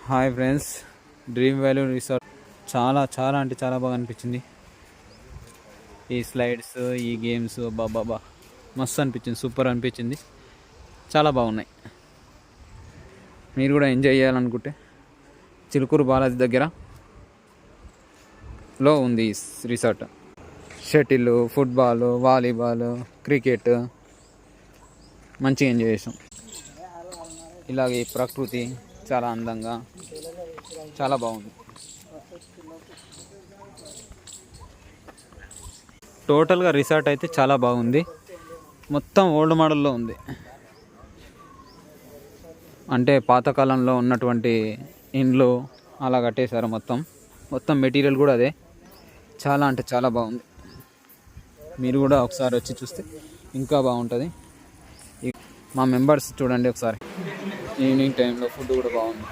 Hi friends, dream valley resort చాలా చాలా అంటే చాలా బాగా అనిపించింది. ఈ స్లైడ్స్, ఈ గేమ్స్ బాబా మస్తు అనిపించింది, సూపర్ అనిపించింది, చాలా బాగున్నాయి. మీరు కూడా ఎంజాయ్ చేయాలనుకుంటే చిలుకూరు బాలాజీ దగ్గర లో ఉంది ఈ resort. Shuttle, football, volleyball, cricket మంచిగా ఎంజాయ్ చేసాం. ఇలాగే ప్రకృతి చాలా అందంగా చాలా బాగుంది. టోటల్గా రిసార్ట్ అయితే చాలా బాగుంది. మొత్తం ఓల్డ్ మోడల్లో ఉంది, అంటే పాతకాలంలో ఉన్నటువంటి ఇండ్లు అలా కట్టేశారు. మొత్తం మెటీరియల్ కూడా అదే. చాలా అంటే చాలా బాగుంది. మీరు కూడా ఒకసారి వచ్చి చూస్తే ఇంకా బాగుంటుంది. మా మెంబర్స్ చూడండి ఒకసారి. ఈవినింగ్ టైంలో ఫుడ్ కూడా బాగుంది.